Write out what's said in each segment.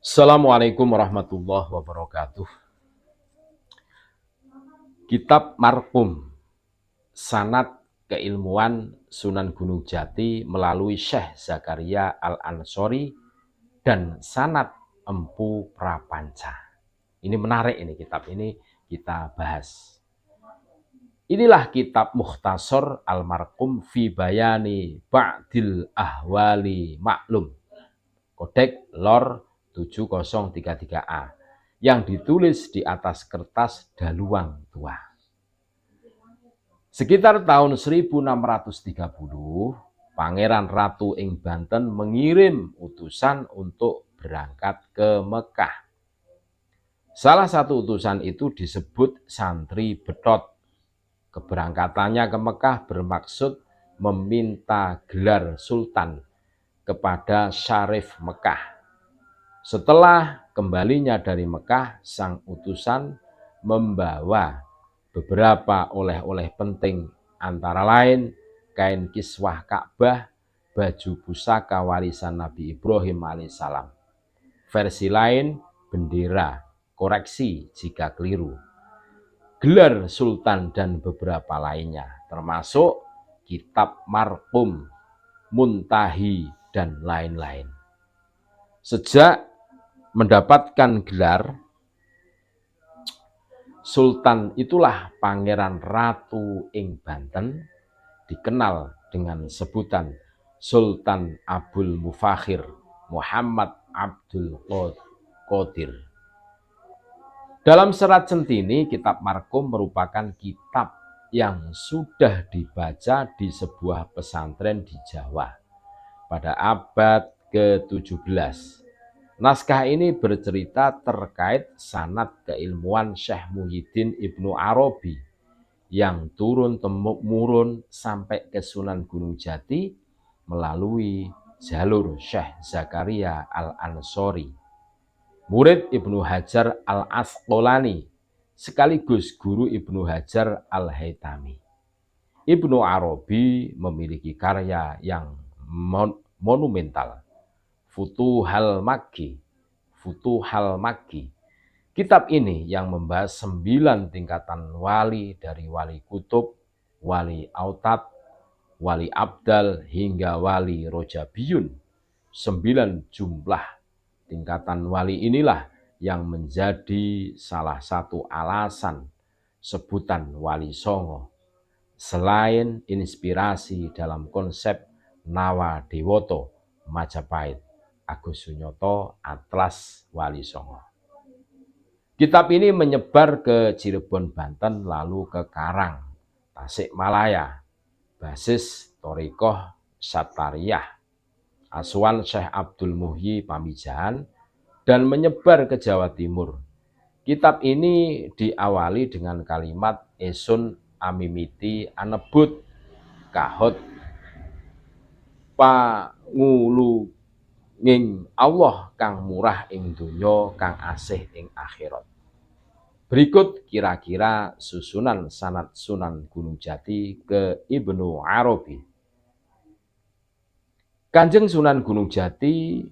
Assalamualaikum warahmatullahi wabarakatuh. Kitab Marqum, Sanad Keilmuan Sunan Gunung Jati melalui Syekh Zakaria Al-Ansori dan Sanad Empu Prapanca. Ini menarik, ini kitab ini kita bahas. Inilah kitab Mukhtasar Al-Marqum fi Bayani Ba'dil Ahwali Maklum, Kodek Lor 7033A, yang ditulis di atas kertas daluang tua. Sekitar tahun 1630, Pangeran Ratu ing Banten mengirim utusan untuk berangkat ke Mekah. Salah satu utusan itu disebut Santri Betot. Keberangkatannya ke Mekah bermaksud meminta gelar sultan kepada Syarif Mekah. Setelah kembalinya dari Mekah, sang utusan membawa beberapa oleh-oleh penting, antara lain kain kiswah Ka'bah, baju pusaka warisan Nabi Ibrahim alaihissalam. Versi lain bendera, koreksi jika keliru, gelar sultan dan beberapa lainnya, termasuk kitab Marqum, Muntahi dan lain-lain. Sejak mendapatkan gelar sultan itulah Pangeran Ratu ing Banten dikenal dengan sebutan Sultan Abul Mufakhir Muhammad Abdul Qadir. Dalam serat Centini, kitab Marqum merupakan kitab yang sudah dibaca di sebuah pesantren di Jawa pada abad ke-17. Naskah ini bercerita terkait sanad keilmuan Syekh Muhyiddin Ibnu Arabi yang turun-temurun sampai ke Sunan Gunung Jati melalui jalur Syekh Zakaria Al-Ansori, murid Ibnu Hajar Al-Asqalani sekaligus guru Ibnu Hajar Al-Haytami. Ibnu Arabi memiliki karya yang monumental, Futuhal Makki. Kitab ini yang membahas 9 tingkatan wali, dari wali kutub, wali autat, wali abdal hingga wali rojabiyun. 9 jumlah tingkatan wali inilah yang menjadi salah satu alasan sebutan Wali Songo. Selain inspirasi dalam konsep Nawa Dewoto Majapahit, Agus Sunyoto Atlas Wali Songo. Kitab ini menyebar ke Cirebon, Banten, lalu ke Karang, Tasikmalaya, basis Thorikoh Satariyah, Asuhan Syekh Abdul Muhyi Pamijahan, dan menyebar ke Jawa Timur. Kitab ini diawali dengan kalimat Esun amimiti anebut kahot pangulu ing Allah kang murah ing donya kang asih ing akhirat. Berikut kira-kira susunan sanad Sunan Gunung Jati ke Ibnu Arabi. Kanjeng Sunan Gunung Jati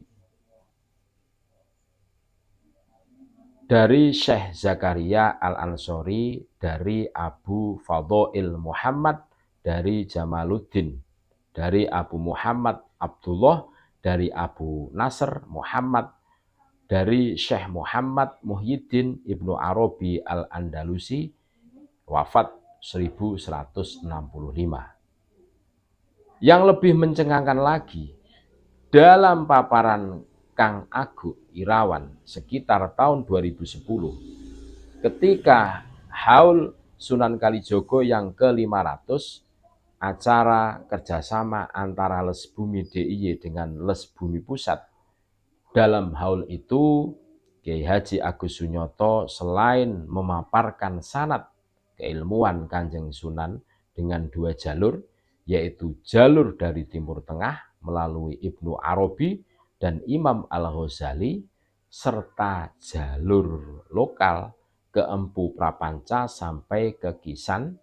dari Syekh Zakaria Al-Ansori, dari Abu Fadhail Muhammad, dari Jamaluddin, dari Abu Muhammad Abdullah, dari Abu Nasr Muhammad, dari Syekh Muhammad Muhyiddin Ibnu Arabi Al-Andalusi, wafat 1165. Yang lebih mencengangkan lagi, dalam paparan Kang Agung Irawan sekitar tahun 2010, ketika Haul Sunan Kalijogo yang ke-500, acara kerjasama antara Les Bumi DIY dengan Les Bumi Pusat. Dalam haul itu, Kiai Haji Agus Sunyoto selain memaparkan sanad keilmuan Kanjeng Sunan dengan 2 jalur, yaitu jalur dari Timur Tengah melalui Ibnu Arabi dan Imam Al-Ghazali, serta jalur lokal ke Empu Prapanca sampai ke Kisan,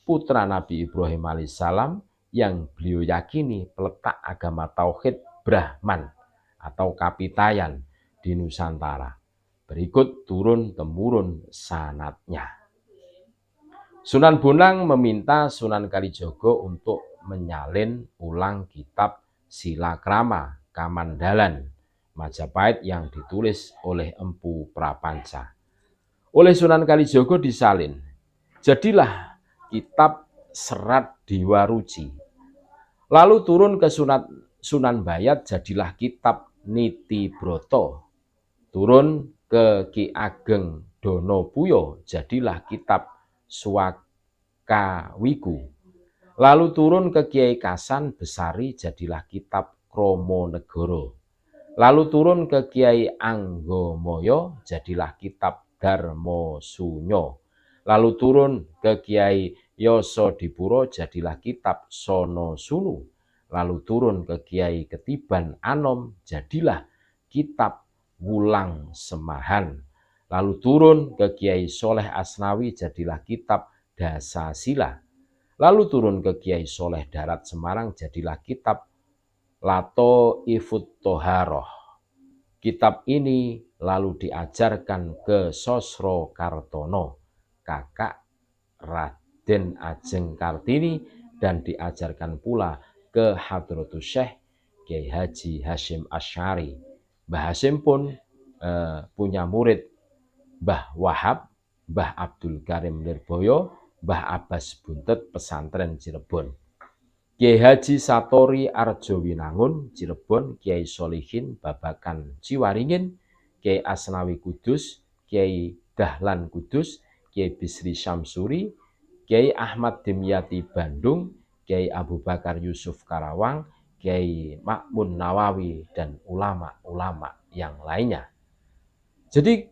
putra Nabi Ibrahim alaihissalam, yang beliau yakini peletak agama Tauhid Brahman atau Kapitayan di Nusantara. Berikut turun-temurun sanadnya. Sunan Bonang meminta Sunan Kalijaga untuk menyalin ulang kitab Silakrama Kamandalan Majapahit yang ditulis oleh Empu Prapanca. Oleh Sunan Kalijaga disalin. Jadilah kitab Serat Dewaruci. Lalu turun ke Sunan Bayat, jadilah kitab Niti Broto. Turun ke Ki Ageng Donopuyo, jadilah kitab Swakawiku. Lalu turun ke Kiai Kasan Besari, jadilah kitab Kromonegoro. Lalu turun ke Kiai Anggomoyo, jadilah kitab Darmosunyo. Lalu turun ke Kiai Yosodipuro, jadilah kitab Sonosunu. Lalu turun ke Kiai Ketiban Anom, jadilah kitab Wulang Semahan. Lalu turun ke Kiai Soleh Asnawi, jadilah kitab Dasasila. Lalu turun ke Kiai Soleh Darat Semarang, jadilah kitab Lato Ifut Toharoh. Kitab ini lalu diajarkan ke Sosro Kartono, kakak Raden Ajeng Kartini, dan diajarkan pula ke Hadratus Syekh Kiai Haji Hashim Asy'ari. Mbah Hashim pun punya murid Mbah Wahab, Mbah Abdul Karim Lirboyo, Mbah Abbas Buntet Pesantren Cirebon. Kiai Haji Satori Arjowinangun Cirebon, Kiai Solihin Babakan Ciwaringin, Kiai Asnawi Kudus, Kiai Dahlan Kudus, Kiai Bisri Syamsuri, Kiai Ahmad Dimyati Bandung, Kiai Abu Bakar Yusuf Karawang, Kiai Makmun Nawawi, dan ulama-ulama yang lainnya. Jadi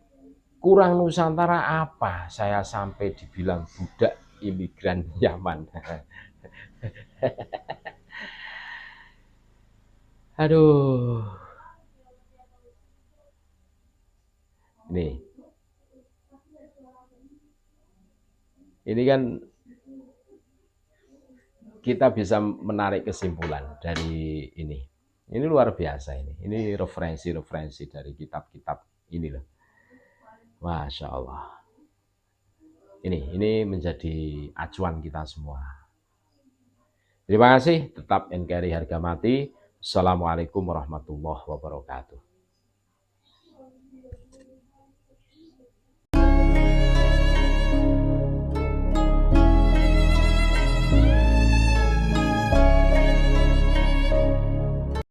kurang Nusantara apa saya sampai dibilang budak imigran Yaman? Aduh. Ini kan kita bisa menarik kesimpulan dari ini. Ini luar biasa ini. Ini referensi-referensi dari kitab-kitab ini loh. Masya Allah. Ini menjadi acuan kita semua. Terima kasih. Tetap NKRI harga mati. Assalamualaikum warahmatullahi wabarakatuh.